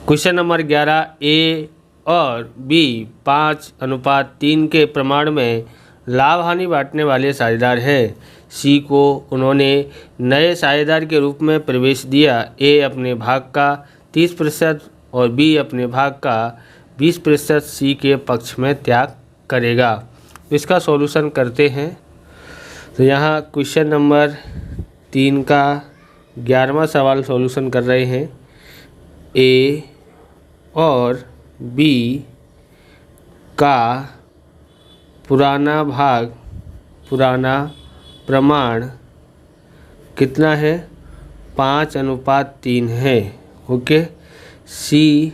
Question number 11, ए और B 5:3 के प्रमाण में लाभ हानि बांटने वाले साझेदार हैं। सी को उन्होंने नए साझेदार के रूप में प्रवेश दिया। ए अपने भाग का 30% और बी अपने भाग का 20% सी के पक्ष में त्याग करेगा। इसका सॉल्यूशन करते हैं। तो यहाँ क्वेश्चन नंबर 3 का 11वां सवाल सॉल्यूशन कर रहे हैं। ए और बी का पुराना प्रमाण कितना है? 5:3 है। ओके। सी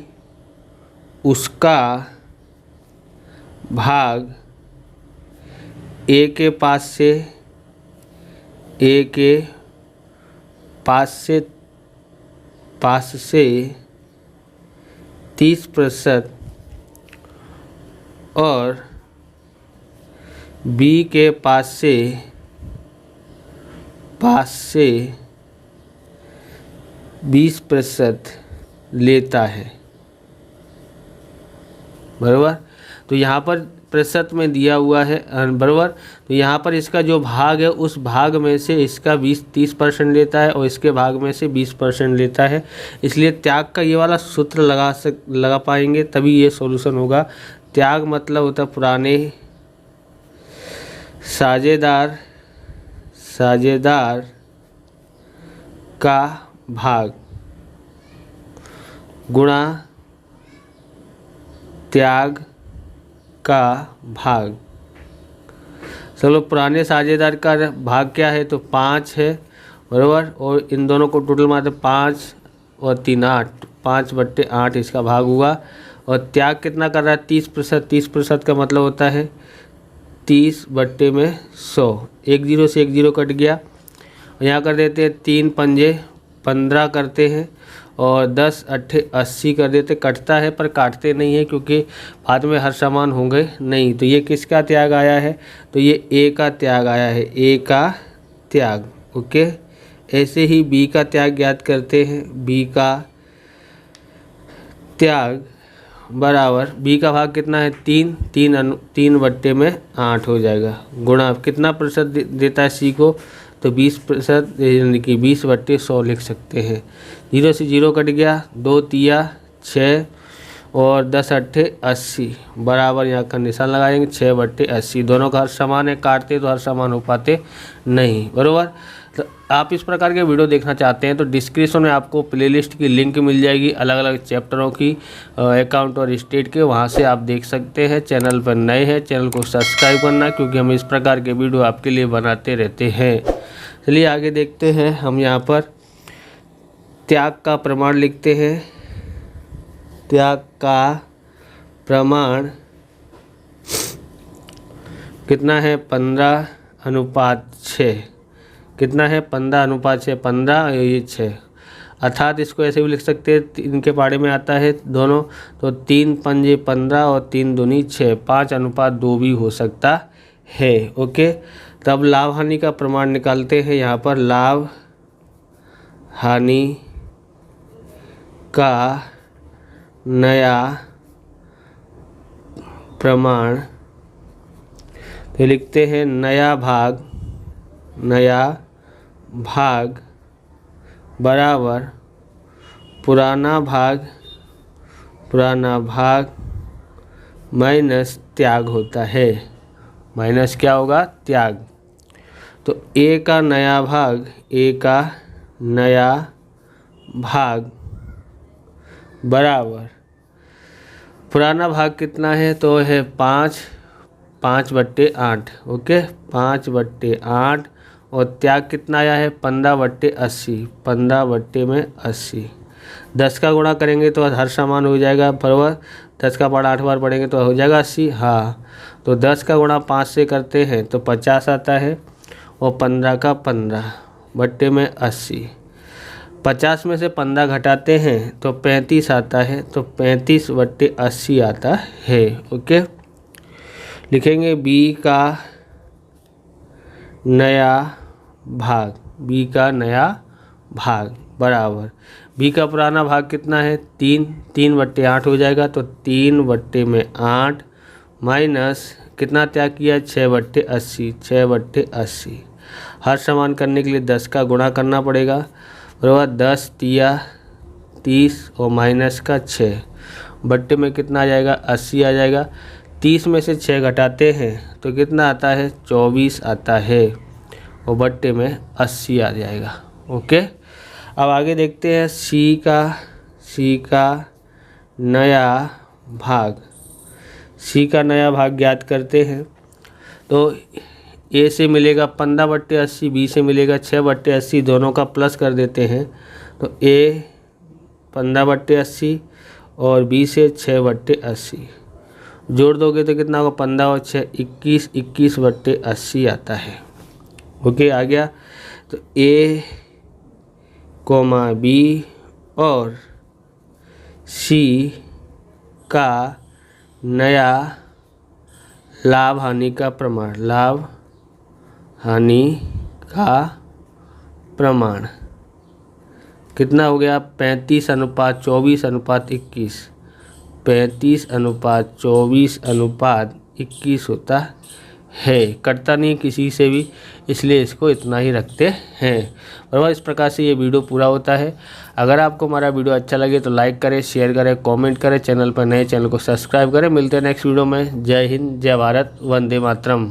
उसका भाग ए के पास से 30% और बी के पास से 20% लेता है। बराबर। तो यहाँ पर प्रतिशत में दिया हुआ है बराबर। तो यहाँ पर इसका जो भाग है उस भाग में से इसका 30% लेता है और इसके भाग में से 20% लेता है। इसलिए त्याग का ये वाला सूत्र लगा पाएंगे तभी ये सॉल्यूशन होगा। त्याग मतलब होता है पुराने साझेदार का भाग गुणा त्याग का भाग। चलो, पुराने साझेदार का भाग क्या है? तो 5 है बराबर। और इन दोनों को टोटल मारते 5 और 3 8, 5/8 इसका भाग हुआ। और त्याग कितना कर रहा है? 30%। 30% का मतलब होता है 30/100। 1 0 से 1 0 कट गया। और यहाँ कर देते हैं 3 पंजे 15 करते हैं और 10 8 80 कर देते। कटता है पर काटते नहीं है क्योंकि बाद में हर समान होंगे नहीं। तो ये किसका त्याग आया है? तो ये ए का त्याग आया है। ए का त्याग। ओके। ऐसे ही बी का त्याग ज्ञात करते हैं। बी का त्याग बराबर बी का भाग कितना है? 3/8 हो जाएगा। गुणा कितना प्रतिशत देता है सी को? तो 20%, यानी कि 20/100 लिख सकते हैं। 0 से 0 कट गया। 2 3 6 और 10 8 80 बराबर यहाँ का निशान लगाएंगे। 6/80 दोनों का हर समान है। काटते तो हर समान हो पाते नहीं। बराबर। तो आप इस प्रकार के वीडियो देखना चाहते हैं तो डिस्क्रिप्शन में आपको प्लेलिस्ट की लिंक मिल जाएगी अलग अलग चैप्टरों की, अकाउंट और स्टेट के। वहां से आप देख सकते हैं। चैनल पर नए हैं चैनल को सब्सक्राइब करना क्योंकि हम इस प्रकार के वीडियो आपके लिए बनाते रहते हैं। चलिए आगे देखते हैं। हम यहाँ पर त्याग का प्रमाण लिखते हैं। त्याग का प्रमाण कितना है? 15:6। कितना है? 15:6। 15 ये 6 अर्थात इसको ऐसे भी लिख सकते हैं। इनके बारे में आता है दोनों। तो 3 पंजे 15 और 3 दूनी 6, 5:2 भी हो सकता है। ओके। तब लाभ हानि का प्रमाण निकालते हैं। यहाँ पर लाभ हानि का नया प्रमाण तो लिखते हैं नया भाग बराबर पुराना भाग माइनस त्याग होता है। माइनस क्या होगा? त्याग। तो ए का नया भाग बराबर पुराना भाग कितना है? तो है 5/8। ओके। 5/8 और त्याग कितना आया है? 15/80। 15/80 10 का गुणा करेंगे तो हर समान हो जाएगा बराबर। 10 का पारा 8 बार पढ़ेंगे तो हो जाएगा 80। हाँ, तो 10 का गुणा 5 से करते हैं तो 50 आता है। और 15 का 15/80। 50 में से 15 घटाते हैं तो 35 आता है। तो 35/80 आता है। ओके। लिखेंगे बी का नया भाग बराबर बी का पुराना भाग कितना है 3, 3/8 हो जाएगा। तो 3/8 माइनस कितना त्याग किया 6/80, 6/80। हर समान करने के लिए 10 का गुणा करना पड़ेगा। बराबर 10 तिया 30 और माइनस का 6, बट्टे में कितना आ जाएगा 80 आ जाएगा। 30 में से 6 घटाते हैं तो कितना आता है 24 आता है और बट्टे में 80 आ जाएगा। ओके, अब आगे देखते हैं सी का नया भाग। सी का नया भाग ज्ञात करते हैं। तो ए से मिलेगा 15/80, बी से मिलेगा 6/80, दोनों का प्लस कर देते हैं। तो ए 15/80 और बी से 6/80 जोड़ दोगे तो कितना होगा 15 और 6 21, 21/80 आता है। ओके, आ गया। तो ए कोमा बी और सी का नया लाभ हानि का प्रमाण, लाभ हानि का प्रमाण कितना हो गया 35:24:21, 35:24:21 होता है। कटता नहीं किसी से भी, इसलिए इसको इतना ही रखते हैं। बराबर, इस प्रकार से ये वीडियो पूरा होता है। अगर आपको हमारा वीडियो अच्छा लगे तो लाइक करें, शेयर करें, कमेंट करें। चैनल पर नए चैनल को सब्सक्राइब करें। मिलते हैं नेक्स्ट वीडियो में। जय हिंद, जय भारत, वंदे मातरम।